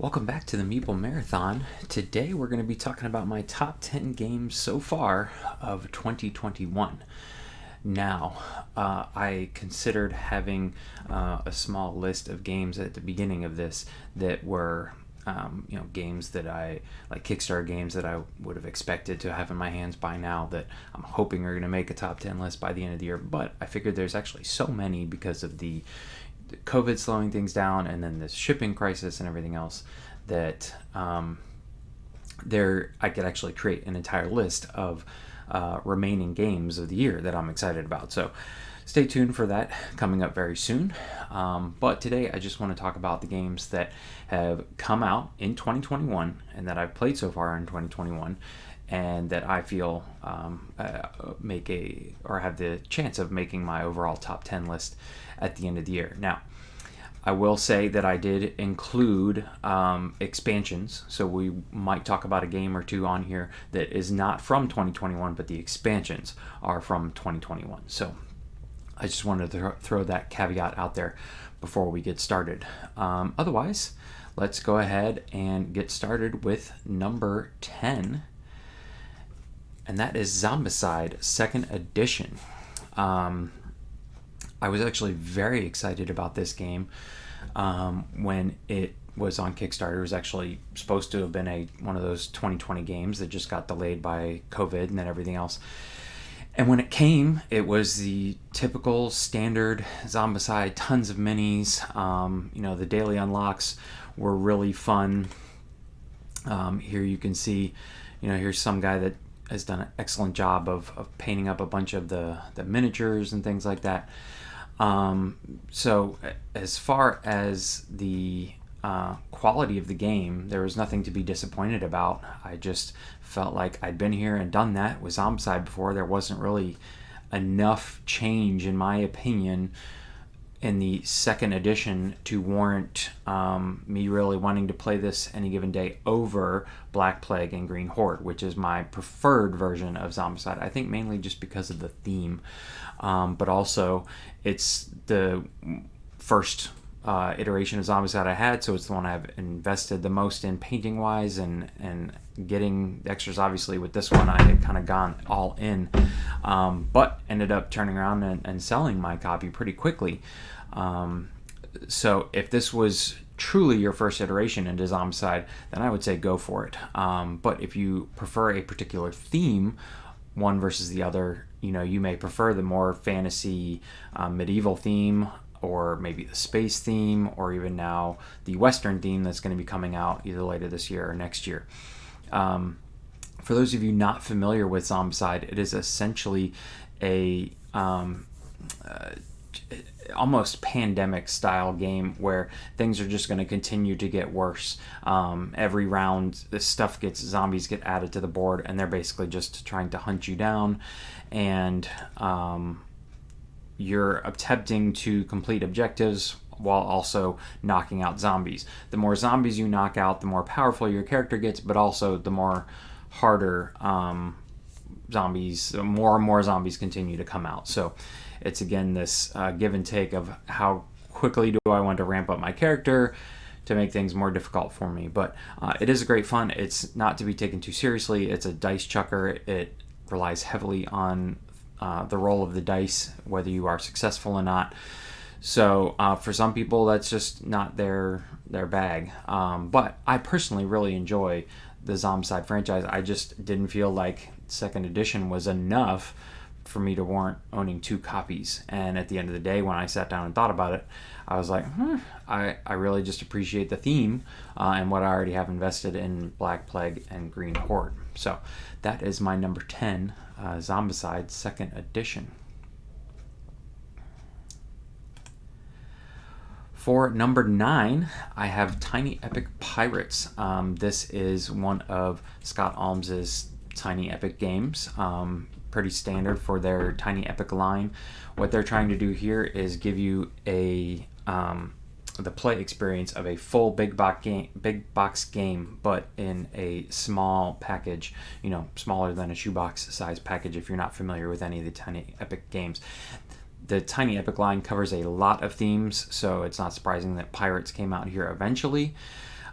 Welcome back to the Meeple Marathon. Today we're going to be talking about my top 10 games so far of 2021. Now, I considered having a small list of games at the beginning of this that were, games that like Kickstarter games that I would have expected to have in my hands by now that I'm hoping are going to make a top 10 list by the end of the year. But I figured there's actually so many because of the COVID slowing things down and then this shipping crisis and everything else that I could actually create an entire list of remaining games of the year that I'm excited about. So stay tuned for that coming up very soon. But today I just want to talk about the games that have come out in 2021 and that I've played so far in 2021 and that I feel have the chance of making my overall top 10 list at the end of the year. Now, I will say that I did include expansions, so we might talk about a game or two on here that is not from 2021, but the expansions are from 2021. So I just wanted to throw that caveat out there before we get started. Otherwise, let's go ahead and get started with number 10, and that is Zombicide 2nd Edition. I was actually very excited about this game when it was on Kickstarter. It was actually supposed to have been one of those 2020 games that just got delayed by COVID and then everything else. And when it came, it was the typical standard Zombicide, tons of minis. The daily unlocks were really fun. Here you can see, here's some guy that has done an excellent job of painting up a bunch of the miniatures and things like that. So as far as the quality of the game, there was nothing to be disappointed about. I just felt like I'd been here and done that with Zombicide before. There wasn't really enough change, in my opinion, in the 2nd edition to warrant me really wanting to play this any given day over Black Plague and Green Horde, which is my preferred version of Zombicide. I think mainly just because of the theme, but also it's the first iteration of Zombicide I had, so it's the one I've invested the most in painting wise and getting extras. Obviously with this one I had kind of gone all in, but ended up turning around and selling my copy pretty quickly. So if this was truly your first iteration into Zombicide, then I would say go for it. But if you prefer a particular theme, one versus the other, you may prefer the more fantasy medieval theme, or maybe the space theme, or even now the Western theme that's going to be coming out either later this year or next year. For those of you not familiar with Zombicide, it is essentially a almost pandemic style game where things are just going to continue to get worse. Every round zombies get added to the board, and they're basically just trying to hunt you down, and you're attempting to complete objectives while also knocking out zombies. The more zombies you knock out, the more powerful your character gets, but also the more harder more and more zombies continue to come out. So it's again this give and take of how quickly do I want to ramp up my character to make things more difficult for me. But it is a great fun. It's not to be taken too seriously. It's a dice chucker. It relies heavily on the roll of the dice, whether you are successful or not. So for some people, that's just not their bag. But I personally really enjoy the Zombicide franchise. I just didn't feel like 2nd edition was enough for me to warrant owning 2 copies. And at the end of the day, when I sat down and thought about it, I was like, I really just appreciate the theme and what I already have invested in Black Plague and Green Horde. So that is my number 10, Zombicide 2nd Edition. For number 9, I have Tiny Epic Pirates. This is one of Scott Alms's Tiny Epic games. Pretty standard for their Tiny Epic line. What they're trying to do here is give you the play experience of a full big box game, but in a small package, smaller than a shoebox size package if you're not familiar with any of the Tiny Epic games. The Tiny Epic line covers a lot of themes, so it's not surprising that Pirates came out here eventually.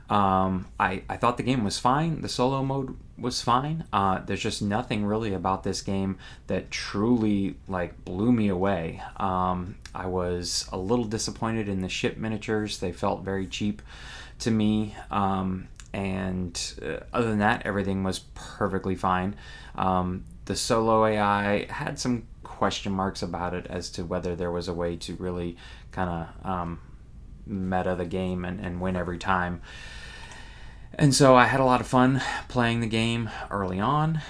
I thought the game was fine. The solo mode was fine. There's just nothing really about this game that truly like blew me away. I was a little disappointed in the ship miniatures. They felt very cheap to me. And other than that, everything was perfectly fine. The solo AI had some question marks about it as to whether there was a way to really kind of meta the game and win every time. And so I had a lot of fun playing the game early on.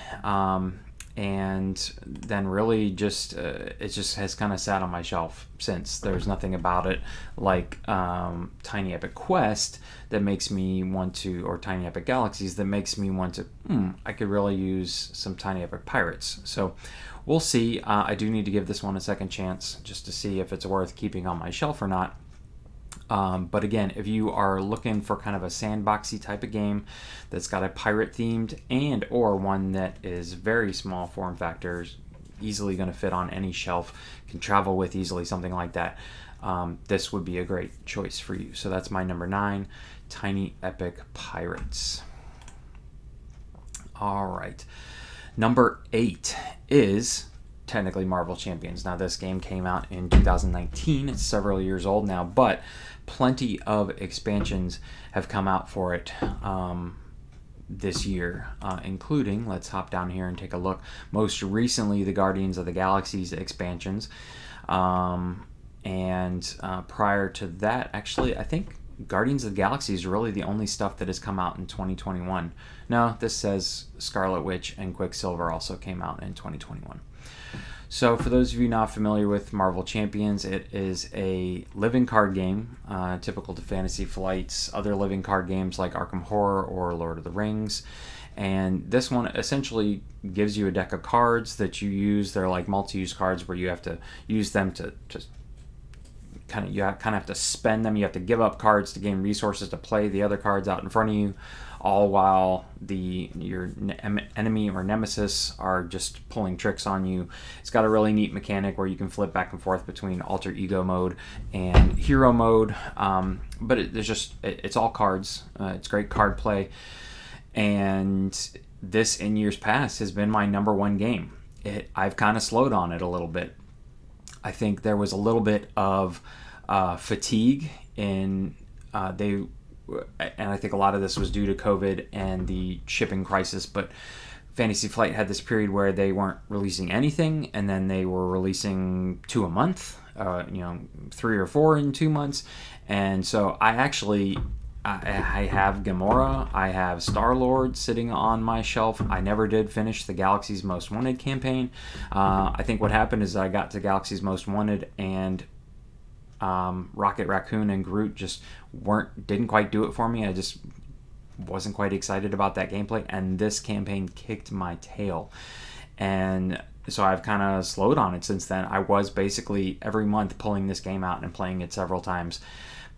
And then really just it just has kind of sat on my shelf since. There's nothing about it like Tiny Epic Quest that makes me want to, or Tiny Epic Galaxies that makes me want to, I could really use some Tiny Epic Pirates. So we'll see. I do need to give this one a second chance just to see if it's worth keeping on my shelf or not. But again, if you are looking for kind of a sandboxy type of game that's got a pirate themed and or one that is very small form factors, easily going to fit on any shelf, can travel with easily, something like that, this would be a great choice for you. So that's my number 9, Tiny Epic Pirates. All right. Number 8 is technically Marvel Champions. Now, this game came out in 2019. It's several years old now, but plenty of expansions have come out for it this year, including, let's hop down here and take a look, most recently the Guardians of the Galaxies expansions. And prior to that, actually, I think Guardians of the Galaxy is really the only stuff that has come out in 2021. No, this says Scarlet Witch and Quicksilver also came out in 2021. So for those of you not familiar with Marvel Champions, it is a living card game, typical to Fantasy Flight's other living card games like Arkham Horror or Lord of the Rings. And this one essentially gives you a deck of cards that you use. They're like multi-use cards where you have to use them to kind of have to spend them. You have to give up cards to gain resources to play the other cards out in front of you, all while your enemy or nemesis are just pulling tricks on you. It's got a really neat mechanic where you can flip back and forth between alter ego mode and hero mode. But it's all cards. It's great card play. And this, in years past, has been my number 1 game. I've kind of slowed on it a little bit. I think there was a little bit of fatigue and I think a lot of this was due to COVID and the shipping crisis, but Fantasy Flight had this period where they weren't releasing anything, and then they were releasing 2 a month, 3 or 4 in 2 months. And so I have Gamora, I have Star-Lord sitting on my shelf. I never did finish the Galaxy's Most Wanted campaign. I think what happened is I got to Galaxy's Most Wanted and Rocket Raccoon and Groot just didn't quite do it for me. I just wasn't quite excited about that gameplay, and this campaign kicked my tail. And so I've kind of slowed on it since then. I was basically every month pulling this game out and playing it several times.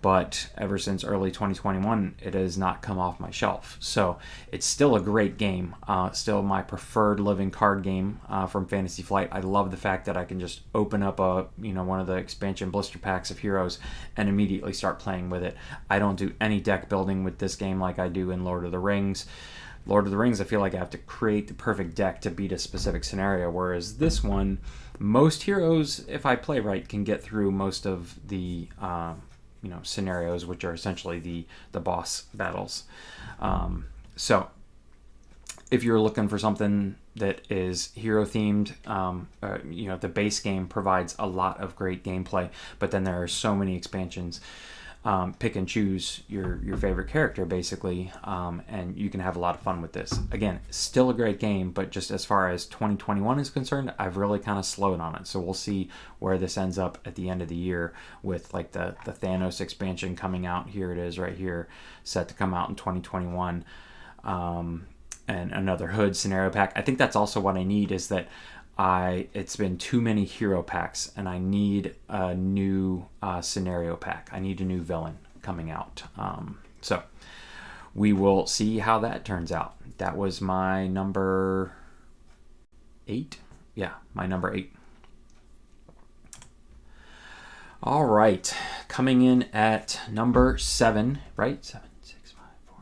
But ever since early 2021, it has not come off my shelf. So it's still a great game. Still my preferred living card game from Fantasy Flight. I love the fact that I can just open up one of the expansion blister packs of heroes and immediately start playing with it. I don't do any deck building with this game like I do in Lord of the Rings. Lord of the Rings, I feel like I have to create the perfect deck to beat a specific scenario, whereas this one, most heroes, if I play right, can get through most of the scenarios, which are essentially the boss battles. So if you're looking for something that is hero themed, the base game provides a lot of great gameplay, but then there are so many expansions. Pick and choose your favorite character, basically, and you can have a lot of fun with this. Again, still a great game, but just as far as 2021 is concerned, I've really kind of slowed on it. So we'll see where this ends up at the end of the year with like the Thanos expansion coming out. Here it is right here, set to come out in 2021. And another Hood scenario pack. I think that's also what I need, is that it's been too many hero packs, and I need a new scenario pack. I need a new villain coming out. So we will see how that turns out. That was my number 8. Yeah, my number 8. All right, coming in at number 7, right? 7, 6, 5, 4,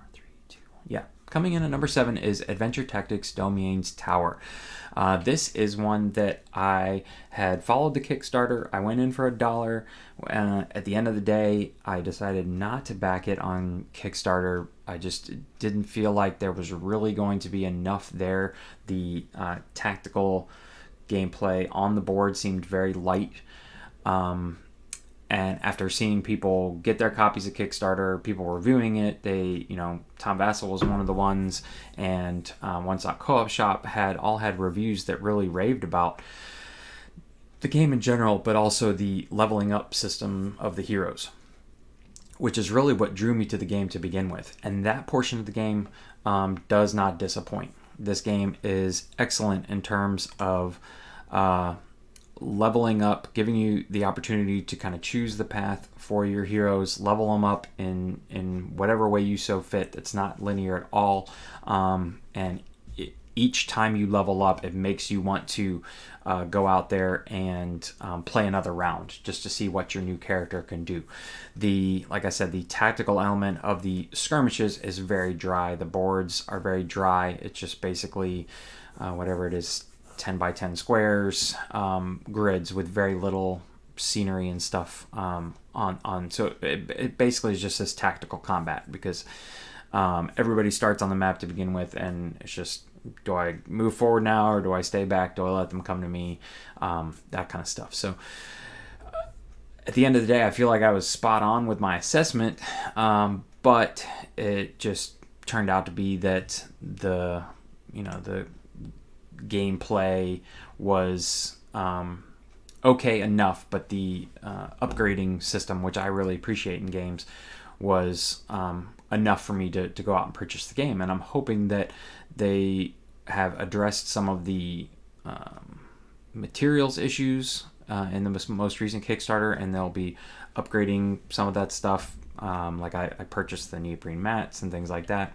Yeah. Coming in at number 7 is Adventure Tactics Domains Tower. This is one that I had followed the Kickstarter. I went in for $1. At the end of the day, I decided not to back it on Kickstarter. I just didn't feel like there was really going to be enough there. The tactical gameplay on the board seemed very light. And after seeing people get their copies of Kickstarter, people reviewing it, Tom Vassell was one of the ones, and One Stop Co-op Shop had reviews that really raved about the game in general, but also the leveling up system of the heroes, which is really what drew me to the game to begin with. And that portion of the game does not disappoint. This game is excellent in terms of leveling up, giving you the opportunity to kind of choose the path for your heroes, level them up in whatever way you so fit. It's not linear at all, and each time you level up, it makes you want to go out there and play another round just to see what your new character can do. Like I said, the tactical element of the skirmishes is very dry. The boards are very dry. It's just basically whatever it is, 10 by 10 squares, grids with very little scenery and stuff on. So it basically is just this tactical combat, because everybody starts on the map to begin with, and it's just, do I move forward now, or do I stay back? Do I let them come to me? That kind of stuff. So at the end of the day, I feel like I was spot on with my assessment, but it just turned out to be that the gameplay was okay enough, but the upgrading system, which I really appreciate in games, was enough for me to go out and purchase the game. And I'm hoping that they have addressed some of the materials issues in the most recent Kickstarter, and they'll be upgrading some of that stuff. Like I purchased the neoprene mats and things like that.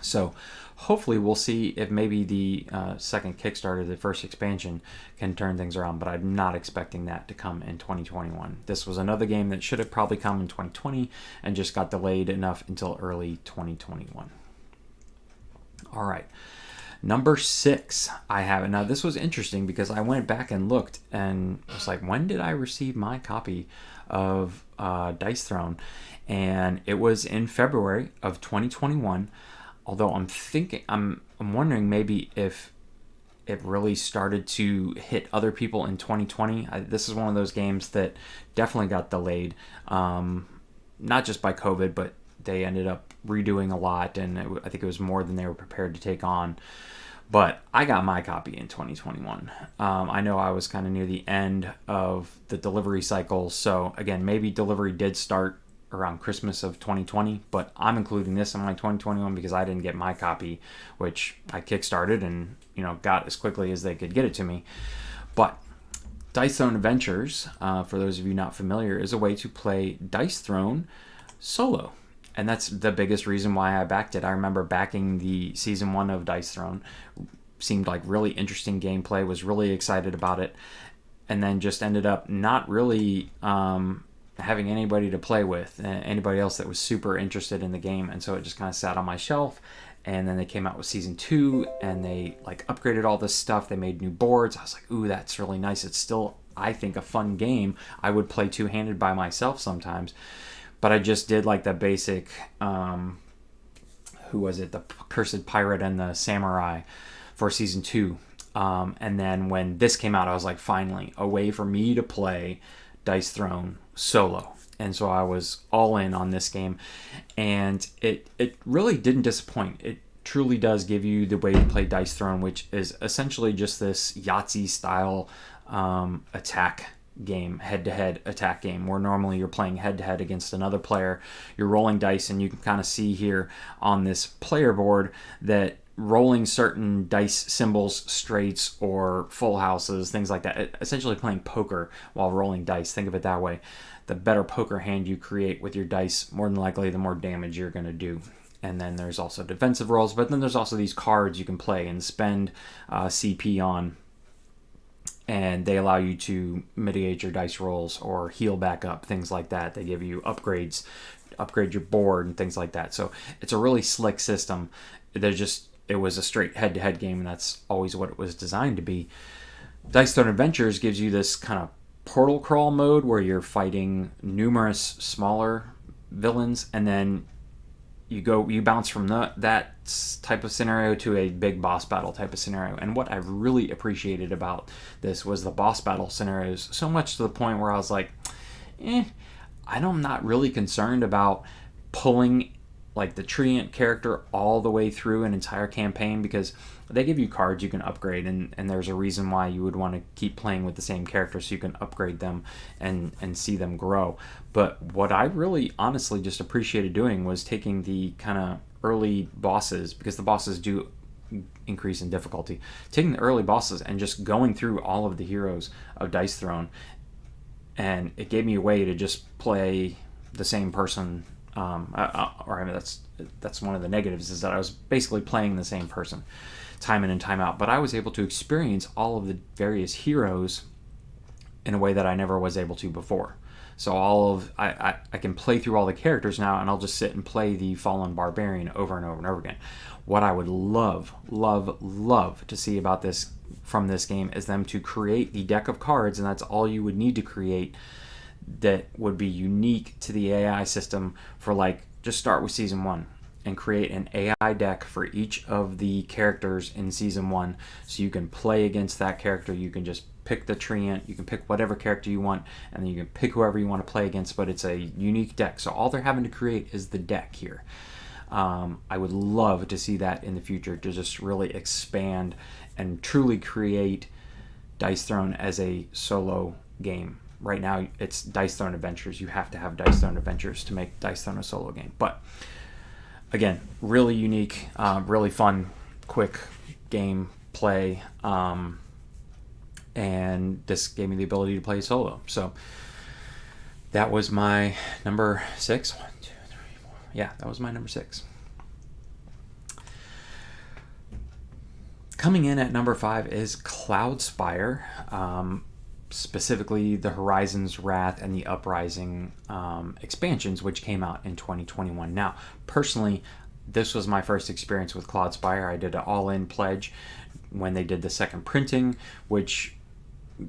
So hopefully we'll see if maybe the second Kickstarter, the first expansion, can turn things around, but I'm not expecting that to come in 2021. This was another game that should have probably come in 2020 and just got delayed enough until early 2021. All right. Number 6 I have. Now this was interesting because I went back and looked and was like, when did I receive my copy of Dice Throne? And it was in February of 2021. Although I'm wondering maybe if it really started to hit other people in 2020. This is one of those games that definitely got delayed, not just by COVID, but they ended up redoing a lot, and I think it was more than they were prepared to take on. But I got my copy in 2021. I know I was kind of near the end of the delivery cycle, so again, maybe delivery did start around Christmas of 2020, but I'm including this in my 2021 because I didn't get my copy, which I kickstarted and got as quickly as they could get it to me. But Dice Throne Adventures, for those of you not familiar, is a way to play Dice Throne solo, and that's the biggest reason why I backed it. I remember backing the season 1 of Dice Throne. Seemed like really interesting gameplay, was really excited about it, and then just ended up not really having anybody to play with, anybody else that was super interested in the game, and so it just kind of sat on my shelf. And then they came out with season 2, and they upgraded all this stuff. They made new boards. I was like, ooh, that's really nice. It's still, I think, a fun game. I would play two-handed by myself sometimes, but I just did the basic who was it, the Cursed Pirate and the Samurai for season 2. And then when this came out, I was like, finally, a way for me to play Dice Throne solo. And so I was all in on this game, and it really didn't disappoint. It truly does give you the way to play Dice Throne, which is essentially just this Yahtzee style attack game, head-to-head attack game, where normally you're playing head-to-head against another player. You're rolling dice, and you can kind of see here on this player board that rolling certain dice symbols, straights or full houses, things like that, essentially playing poker while rolling dice. Think of it that way. The better poker hand you create with your dice, more than likely the more damage you're going to do. And then there's also defensive rolls, but then there's also these cards you can play and spend CP on, and they allow you to mitigate your dice rolls or heal back up, things like that. They give you upgrades upgrade your board and things like that. So it's a really slick system. It was a straight head-to-head game, and that's always what it was designed to be. Dice Throne Adventures gives you this kind of portal crawl mode where you're fighting numerous smaller villains, and then you bounce from that type of scenario to a big boss battle type of scenario. And what I really appreciated about this was the boss battle scenarios, so much to the point where I was like, I'm not really concerned about pulling like the Treant character all the way through an entire campaign, because they give you cards you can upgrade, and there's a reason why you would want to keep playing with the same character so you can upgrade them and see them grow. But what I really honestly just appreciated doing was taking the kind of early bosses, because the bosses do increase in difficulty, taking the early bosses and just going through all of the heroes of Dice Throne, and it gave me a way to just play the same person. That's one of the negatives, is that I was basically playing the same person time in and time out, but I was able to experience all of the various heroes in a way that I never was able to before. So I can play through all the characters now, and I'll just sit and play the Fallen Barbarian over and over and over again. What I would love to see about this from this game is them to create the deck of cards, and that's all you would need to create, that would be unique to the AI system for, like, just start with Season 1 and create an AI deck for each of the characters in Season 1, so you can play against that character. You can just pick the Treant, you can pick whatever character you want, and then you can pick whoever you want to play against, but it's a unique deck. So all they're having to create is the deck here. I would love to see that in the future, to just really expand and truly create Dice Throne as a solo game. Right now, it's Dice Throne Adventures. You have to have Dice Throne Adventures to make Dice Throne a solo game. But again, really unique, really fun, quick game play, and this gave me the ability to play solo. So that was my number 6. 1, 2, 3, 4. Yeah, that was my number 6. Coming in at number 5 is Cloudspire. Specifically the Horizon's Wrath and the Uprising expansions, which came out in 2021. Now, personally, this was my first experience with Cloudspire. I did an all-in pledge when they did the second printing, which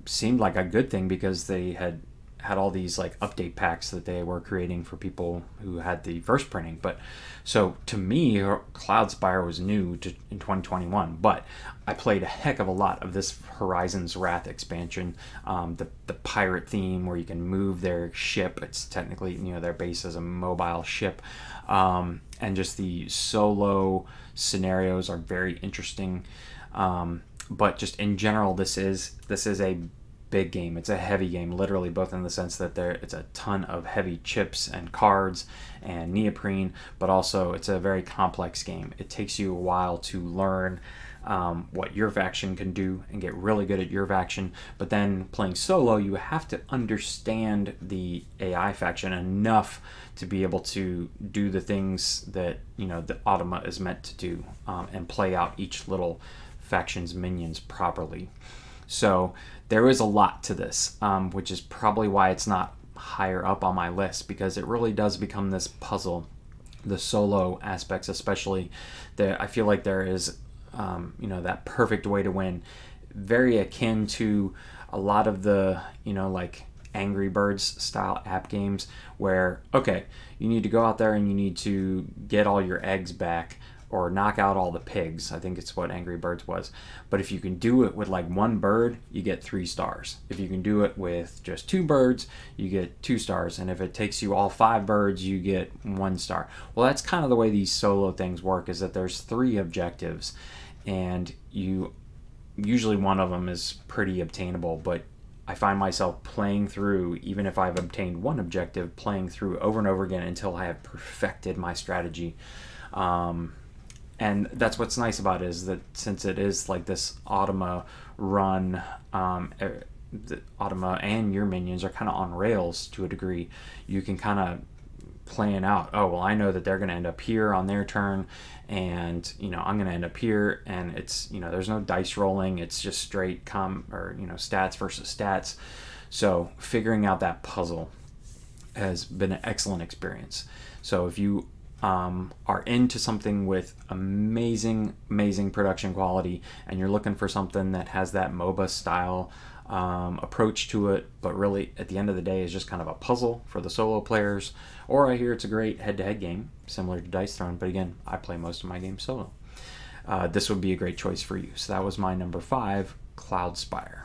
seemed like a good thing, because they had all these like update packs that they were creating for people who had the first printing. But so to me, Cloudspire was new in 2021, but I played a heck of a lot of this Horizon's Wrath expansion. The pirate theme, where you can move their ship. It's technically, their base is a mobile ship, and just the solo scenarios are very interesting. But just in general, this is a big game. It's a heavy game, literally, both in the sense that it's a ton of heavy chips and cards and neoprene, but also it's a very complex game. It takes you a while to learn what your faction can do and get really good at your faction. But then playing solo, you have to understand the AI faction enough to be able to do the things that the Automa is meant to do, and play out each little faction's minions properly. So there is a lot to this, which is probably why it's not higher up on my list, because it really does become this puzzle. The solo aspects, especially, I feel like there is, that perfect way to win, very akin to a lot of the, like Angry Birds style app games, where, okay, you need to go out there and you need to get all your eggs back, or knock out all the pigs. I think it's what Angry Birds was. But if you can do it with like one bird, you get 3 stars. If you can do it with just 2 birds, you get 2 stars. And if it takes you all 5 birds, you get 1 star. Well, that's kind of the way these solo things work, is that there's 3 objectives, and usually one of them is pretty obtainable, but I find myself playing through, even if I've obtained one objective, playing through over and over again until I have perfected my strategy. And that's what's nice about it, is that since it is like this Automa run, the Automa and your minions are kind of on rails to a degree. You can kind of plan out, oh, well, I know that they're going to end up here on their turn, and I'm going to end up here, and it's there's no dice rolling, it's just straight stats versus stats. So figuring out that puzzle has been an excellent experience. So if you are into something with amazing production quality, and you're looking for something that has that MOBA style approach to it, but really at the end of the day is just kind of a puzzle for the solo players, or I hear it's a great head-to-head game similar to Dice Throne, but again, I play most of my games solo. This would be a great choice for you. So that was my number 5, Cloudspire.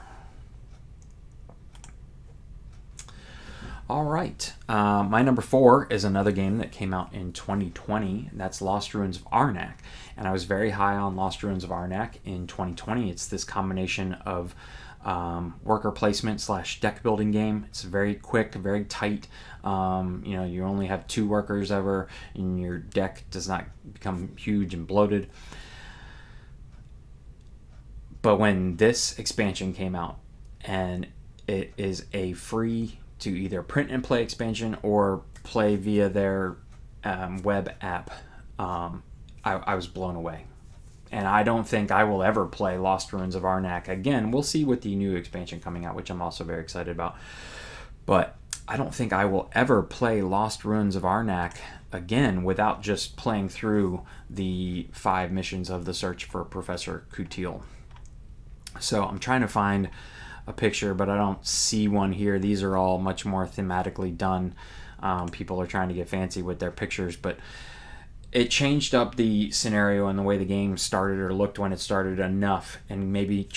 All right, my number 4 is another game that came out in 2020. That's Lost Ruins of Arnak, and I was very high on Lost Ruins of Arnak in 2020. It's this combination of worker placement / deck building game. It's very quick, very tight. You only have 2 workers ever, and your deck does not become huge and bloated. But when this expansion came out, and it is a free to either print and play expansion or play via their web app, I was blown away. And I don't think I will ever play Lost Ruins of Arnak again. We'll see with the new expansion coming out, which I'm also very excited about. But I don't think I will ever play Lost Ruins of Arnak again without just playing through the 5 missions of the search for Professor Coutil. So I'm trying to find a picture, but I don't see one here. These are all much more thematically done. People are trying to get fancy with their pictures, but it changed up the scenario and the way the game started or looked when it started enough, and maybe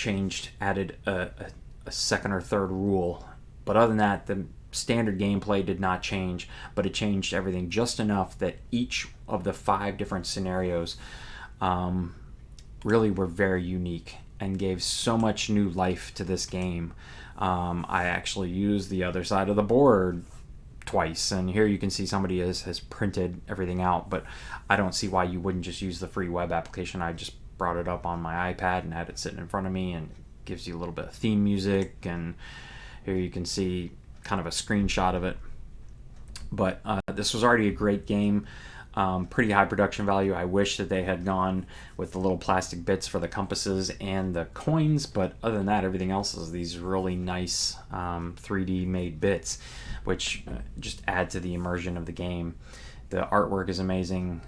added a second or third rule. But other than that, the standard gameplay did not change, but it changed everything just enough that each of the 5 different scenarios really were very unique and gave so much new life to this game. I actually used the other side of the board twice, and here you can see somebody has printed everything out, but I don't see why you wouldn't just use the free web application. I just brought it up on my iPad and had it sitting in front of me, and it gives you a little bit of theme music, and here you can see kind of a screenshot of it. But this was already a great game. Pretty high production value. I wish that they had gone with the little plastic bits for the compasses and the coins, but other than that, everything else is these really nice 3D made bits, which just add to the immersion of the game. The artwork is amazing.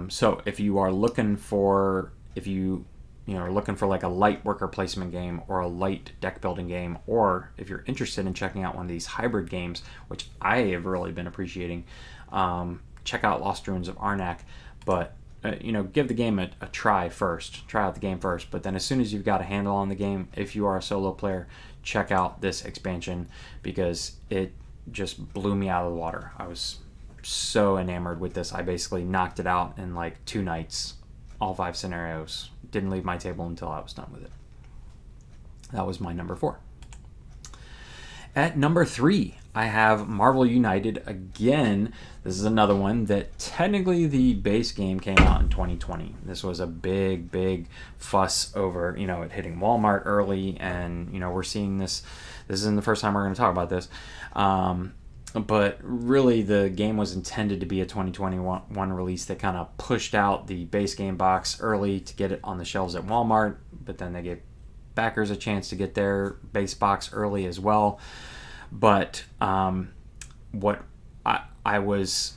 So if you are looking for, are looking for like a light worker placement game or a light deck building game, or if you're interested in checking out one of these hybrid games, which I have really been appreciating, check out Lost Ruins of Arnak. But give the game a try first. Try out the game first, but then as soon as you've got a handle on the game, if you are a solo player, check out this expansion, because it just blew me out of the water. I was so enamored with this. I basically knocked it out in like 2 nights, all 5 scenarios. Didn't leave my table until I was done with it. That was my number 4. At number 3, I have Marvel United again. This is another one that technically the base game came out in 2020. This was a big fuss over, it hitting Walmart early, and, we're seeing this. This isn't the first time we're going to talk about this. But really, the game was intended to be a 2021 release that kind of pushed out the base game box early to get it on the shelves at Walmart, but then they gave backers a chance to get their base box early as well. But what I was,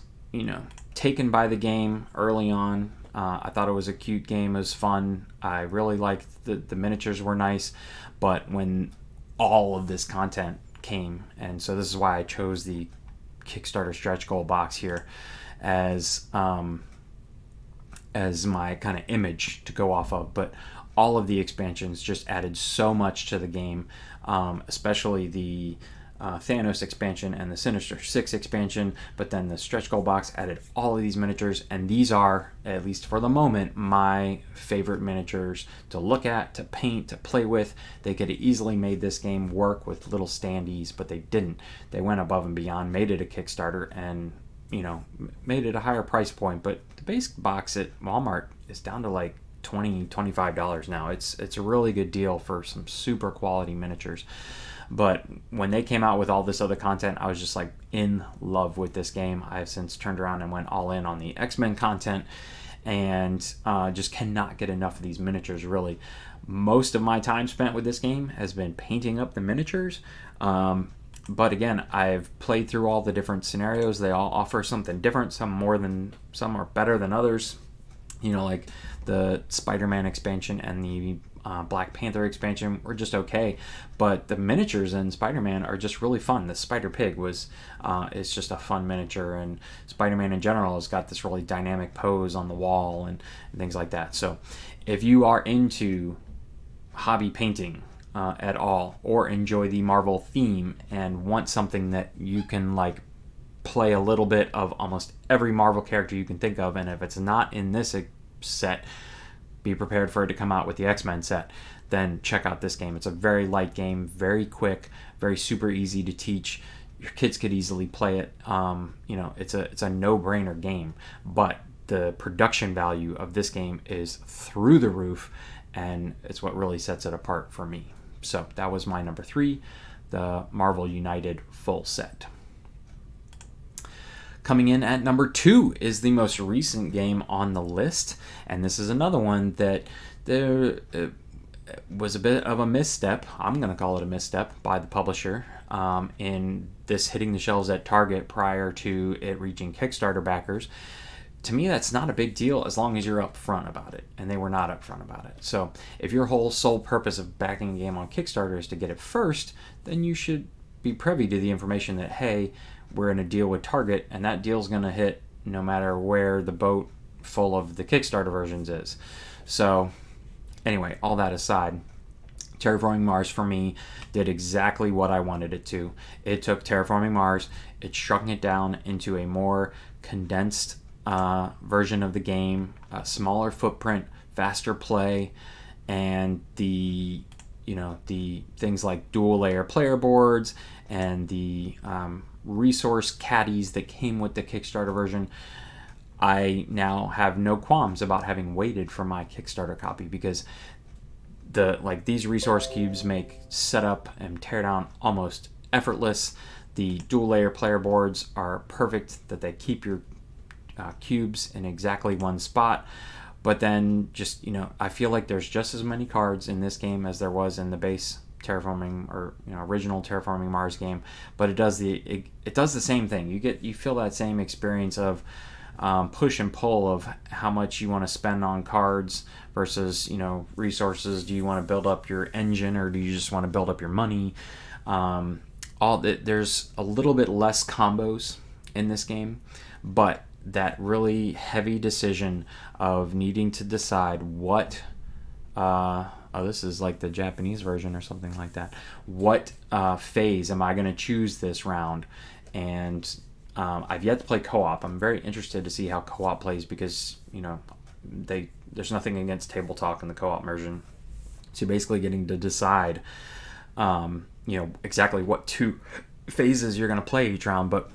taken by the game early on. I thought it was a cute game. It was fun. I really liked the miniatures were nice, but when all of this content came, and so this is why I chose the Kickstarter stretch goal box here as my kind of image to go off of. But all of the expansions just added so much to the game, especially the Thanos expansion and the Sinister Six expansion, but then the stretch goal box added all of these miniatures, and these are, at least for the moment, my favorite miniatures to look at, to paint, to play with. They could have easily made this game work with little standees, but they didn't. They went above and beyond, made it a Kickstarter, and made it a higher price point. But the base box at Walmart is down to like $20-$25 now. It's a really good deal for some super quality miniatures. But when they came out with all this other content, I was just like in love with this game. I have since turned around and went all in on the X-Men content, and just cannot get enough of these miniatures, really. Most of my time spent with this game has been painting up the miniatures. But again, I've played through all the different scenarios. They all offer something different. Some are better than others. Like the Spider-Man expansion and the Black Panther expansion were just okay, but the miniatures in Spider-Man are just really fun. The Spider Pig is just a fun miniature, and Spider-Man in general has got this really dynamic pose on the wall and things like that. So, if you are into hobby painting at all, or enjoy the Marvel theme and want something that you can play a little bit of almost every Marvel character you can think of, and if it's not in this set, be prepared for it to come out with the X-Men set, then check out this game. It's a very light game, very quick, very super easy to teach. Your kids could easily play it. It's a no-brainer game, but the production value of this game is through the roof, and it's what really sets it apart for me. So that was my number 3, the Marvel United full set. Coming in at number 2 is the most recent game on the list, and this is another one that there was a bit of a misstep. I'm going to call it a misstep by the publisher in this hitting the shelves at Target prior to it reaching Kickstarter backers. To me, that's not a big deal as long as you're upfront about it, and they were not upfront about it. So if your whole sole purpose of backing a game on Kickstarter is to get it first, then you should be privy to the information that, hey, we're in a deal with Target, and that deal's going to hit no matter where the boat full of the Kickstarter versions is. So anyway, all that aside, Terraforming Mars for me did exactly what I wanted it to. It took Terraforming Mars, it shrunk it down into a more condensed version of the game, a smaller footprint, faster play, and the things like dual layer player boards and the resource caddies that came with the Kickstarter version. I now have no qualms about having waited for my Kickstarter copy, because these resource cubes make setup and teardown almost effortless. The dual layer player boards are perfect, that they keep your cubes in exactly one spot. But then I feel like there's just as many cards in this game as there was in the base Terraforming or original Terraforming Mars game, but it does the same thing. You feel that same experience of push and pull of how much you want to spend on cards versus resources. Do you want to build up your engine, or do you just want to build up your money? There's a little bit less combos in this game, but that really heavy decision of needing to decide what this is like the Japanese version or something like that. What phase am I going to choose this round? And I've yet to play co-op. I'm very interested to see how co-op plays, because there's nothing against table talk in the co-op version. So you're basically getting to decide exactly what 2 phases you're going to play each round. But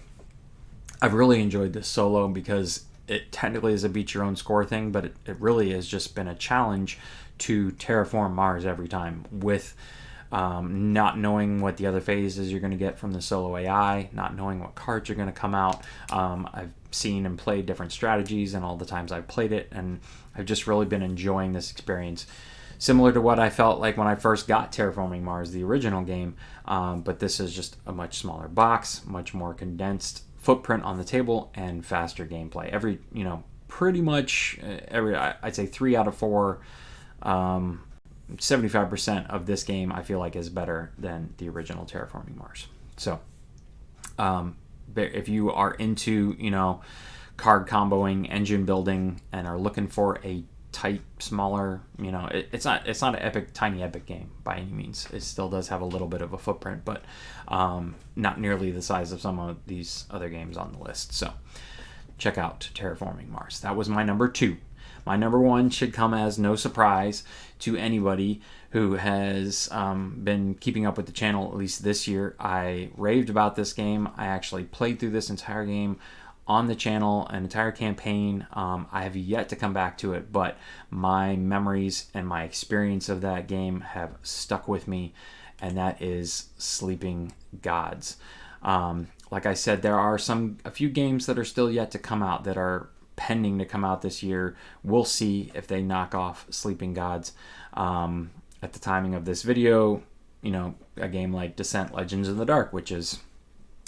I've really enjoyed this solo, because it technically is a beat your own score thing, but it really has just been a challenge to terraform Mars every time, with not knowing what the other phases you're going to get from the solo AI, not knowing what cards are going to come out. I've seen and played different strategies, and all the times I've played it, and I've just really been enjoying this experience. Similar to what I felt like when I first got Terraforming Mars, the original game, but this is just a much smaller box, much more condensed footprint on the table, and faster gameplay. Pretty much I'd say 3 out of 4, 75% of this game I feel like is better than the original Terraforming Mars. So if you are into card comboing, engine building, and are looking for a tight, smaller, it's not an tiny epic game by any means. It still does have a little bit of a footprint, but not nearly the size of some of these other games on the list. So check out Terraforming Mars. That was my number 2. My number 1 should come as no surprise to anybody who has been keeping up with the channel, at least this year. I raved about this game. I actually played through this entire game on the channel, an entire campaign. I have yet to come back to it, but my memories and my experience of that game have stuck with me, and that is Sleeping Gods. Like I said, there are a few games that are still yet to come out, that are pending to come out this year. We'll see if they knock off Sleeping Gods. At the timing of this video, a game like Descent Legends in the Dark, which is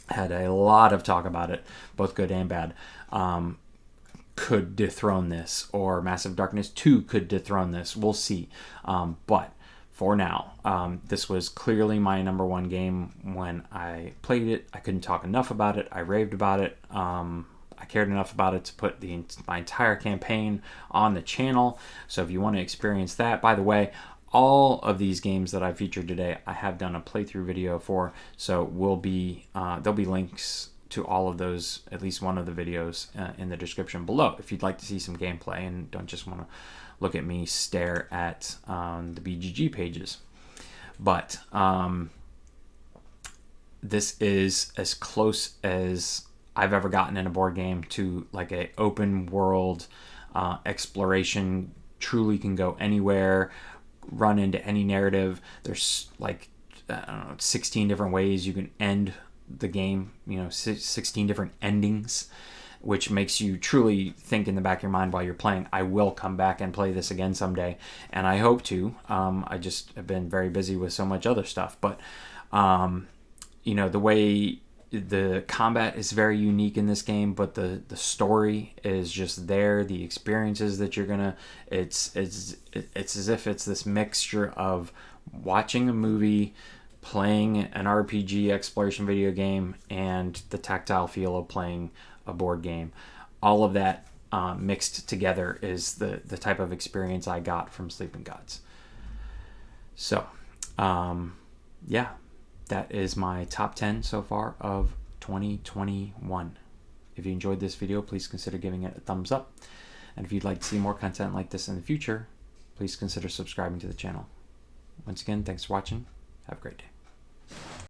had a lot of talk about it, both good and bad, could dethrone this, or Massive Darkness 2 could dethrone this. We'll see. But for now, this was clearly my number one game when I played it. I couldn't talk enough about it. I raved about it. I cared enough about it to put my entire campaign on the channel. So if you want to experience that, by the way, all of these games that I featured today, I have done a playthrough video for. So there'll be links to all of those, at least one of the videos, in the description below, if you'd like to see some gameplay and don't just want to look at me stare at the BGG pages. But this is as close as I've ever gotten in a board game to like a open world exploration. Truly can go anywhere, run into any narrative. There's like, I don't know, 16 different ways you can end the game, 16 different endings, which makes you truly think in the back of your mind while you're playing, I will come back and play this again someday, and I hope to. I just have been very busy with so much other stuff, but the way the combat is very unique in this game, but the story is just there. The experiences that you're gonna, it's as if it's this mixture of watching a movie, playing an RPG exploration video game, and the tactile feel of playing a board game. All of that mixed together is the type of experience I got from Sleeping Gods. So, yeah, that is my top 10 so far of 2021. If you enjoyed this video, please consider giving it a thumbs up. And if you'd like to see more content like this in the future, please consider subscribing to the channel. Once again, thanks for watching. Have a great day.